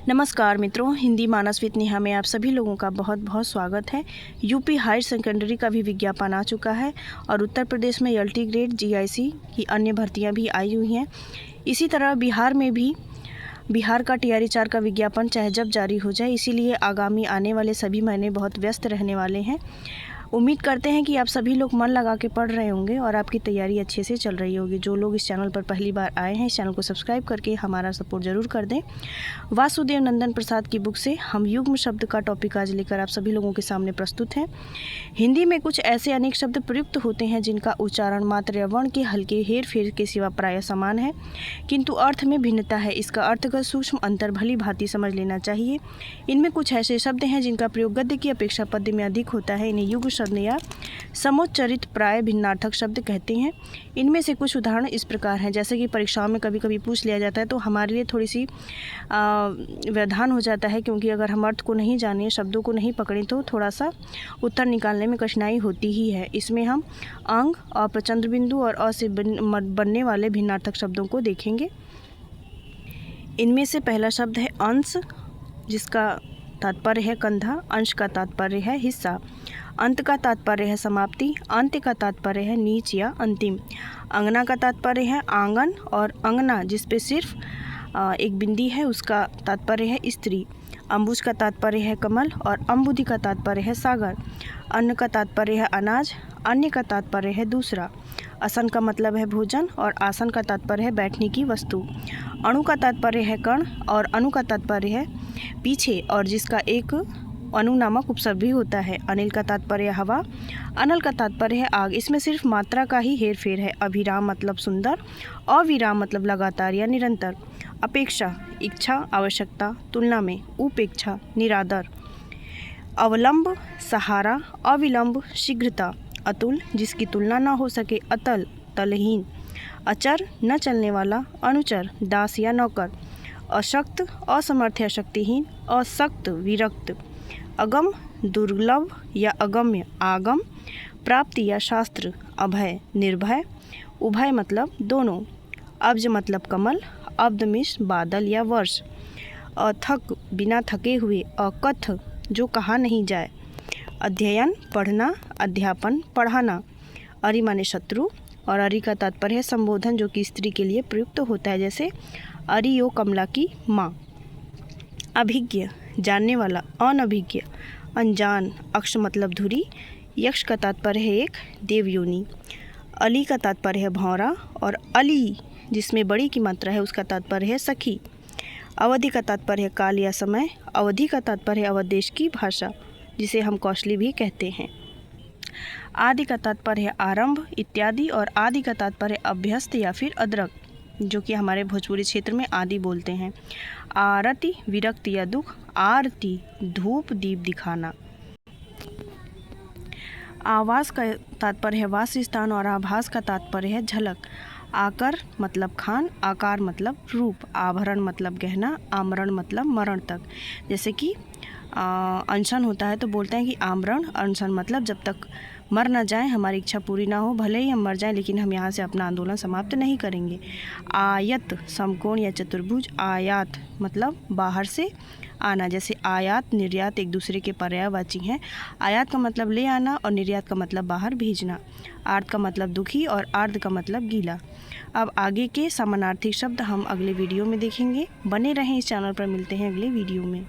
नमस्कार मित्रों, हिंदी मानस विद नेहा में आप सभी लोगों का बहुत बहुत स्वागत है। यूपी हायर सेकेंडरी का भी विज्ञापन आ चुका है और उत्तर प्रदेश में एलटी ग्रेड जीआईसी की अन्य भर्तियां भी आई हुई हैं। इसी तरह बिहार में भी बिहार का टीआरई 4 का विज्ञापन चाहे जब जारी हो जाए, इसीलिए आगामी आने वाले सभी महीने बहुत व्यस्त रहने वाले हैं। उम्मीद करते हैं कि आप सभी लोग मन लगा के पढ़ रहे होंगे और आपकी तैयारी अच्छे से चल रही होगी। जो लोग इस चैनल पर पहली बार आए हैं, इस चैनल को सब्सक्राइब करके हमारा सपोर्ट ज़रूर कर दें। वासुदेव नंदन प्रसाद की बुक से हम युग्म शब्द का टॉपिक आज लेकर आप सभी लोगों के सामने प्रस्तुत हैं। हिंदी में कुछ ऐसे अनेक शब्द प्रयुक्त होते हैं जिनका उच्चारण मात्र या वर्ण के हल्के हेर फेर के सिवा प्रायः समान है, किंतु अर्थ में भिन्नता है। इसका अर्थगत सूक्ष्म अंतर भली भांति समझ लेना चाहिए। इनमें कुछ ऐसे शब्द हैं जिनका प्रयोग गद्य की अपेक्षा पद्य में अधिक होता है। इन्हें युग्म शब्द या समुच्चरित प्राय भिन्नार्थक शब्द कहते हैं। इनमें से कुछ उदाहरण इस प्रकार हैं, जैसे कि परीक्षाओं में कभी कभी पूछ लिया जाता है, तो हमारे लिए थोड़ी सी व्यवधान हो जाता है, क्योंकि अगर हम अर्थ को नहीं जाने, शब्दों को नहीं पकड़ें, तो थोड़ा सा उत्तर निकालने में कठिनाई होती ही है। इसमें हम अंग और प्रचंड बिंदु और अ से बनने वाले भिन्नार्थक शब्दों को देखेंगे। इनमें से पहला शब्द है अंश, जिसका तात्पर्य है कंधा। अंश का तात्पर्य है हिस्सा। अंत का तात्पर्य है समाप्ति। अंत्य का तात्पर्य है नीच या अंतिम। अंगना का तात्पर्य है आंगन, और अंगना जिस पे सिर्फ एक बिंदी है उसका तात्पर्य है स्त्री। अम्बुज का तात्पर्य है कमल और अम्बुधि का तात्पर्य है सागर। अन्न का तात्पर्य है अनाज। अन्य का तात्पर्य है दूसरा। असन का मतलब है भोजन और आसन का तात्पर्य है बैठने की वस्तु। अणु का तात्पर्य है कण और अनु का तात्पर्य है पीछे, और जिसका एक अनु नामक उपसर्ग भी होता है। अनिल का तात्पर्य हवा। अनल का तात्पर्य है आग। इसमें सिर्फ मात्रा का ही हेर फेर है। अभिराम मतलब सुंदर, अविराम मतलब लगातार या निरंतर। अपेक्षा इच्छा, आवश्यकता, तुलना में। उपेक्षा निरादर। अवलंब सहारा, अविलंब शीघ्रता। अतुल जिसकी तुलना ना हो सके। अतल तलहीन। अचर न चलने वाला। अनुचर दास या नौकर। अशक्त असमर्थ या शक्तिहीन। असक्त विरक्त। अगम दुर्लभ या अगम्य। आगम प्राप्ति या शास्त्र। अभय निर्भय। उभय मतलब दोनों। अब्ज मतलब कमल। अब्दमिश बादल या वर्ष। अथक बिना थके हुए। अकथ जो कहा नहीं जाए। अध्ययन पढ़ना। अध्यापन पढ़ाना। अरि माने शत्रु, और अरि का तात्पर्य है संबोधन, जो कि स्त्री के लिए प्रयुक्त होता है, जैसे अरि ओ कमला की माँ। अभिज्ञ जानने वाला। अनभिज्ञ अनजान। अक्ष मतलब धुरी। यक्ष का तात्पर्य है एक देवयोनि। अली का तात्पर्य है भौरा, और अली जिसमें बड़ी की मात्रा है उसका तात्पर्य है सखी। अवधि का तात्पर्य है काल या समय। अवधि का तात्पर्य है अवध देश की भाषा, जिसे हम कौशली भी कहते हैं। आदि का तात्पर्य है आरंभ इत्यादि, और आदि का तात्पर्य अभ्यस्त या फिर अदरक, जो कि हमारे भोजपुरी क्षेत्र में आदि बोलते हैं। आरती विरक्ति या दुख। आरती धूप दीप दिखाना। आवास का तात्पर्य है वासस्थान, और आभास का तात्पर्य है झलक। आकर मतलब खान। आकार मतलब रूप। आभरण मतलब गहना। आमरण मतलब मरण तक। जैसे कि अनशन होता है तो बोलते हैं कि आमरण अनशन, मतलब जब तक मर ना जाए, हमारी इच्छा पूरी ना हो, भले ही हम मर जाएं, लेकिन हम यहाँ से अपना आंदोलन समाप्त नहीं करेंगे। आयत समकोण या चतुर्भुज। आयात मतलब बाहर से आना, जैसे आयात निर्यात एक दूसरे के पर्यायवाची हैं। आयात का मतलब ले आना और निर्यात का मतलब बाहर भेजना। आर्त का मतलब दुखी और आर्द का मतलब गीला। अब आगे के समानार्थी शब्द हम अगले वीडियो में देखेंगे। बने रहें इस चैनल पर। मिलते हैं अगले वीडियो में।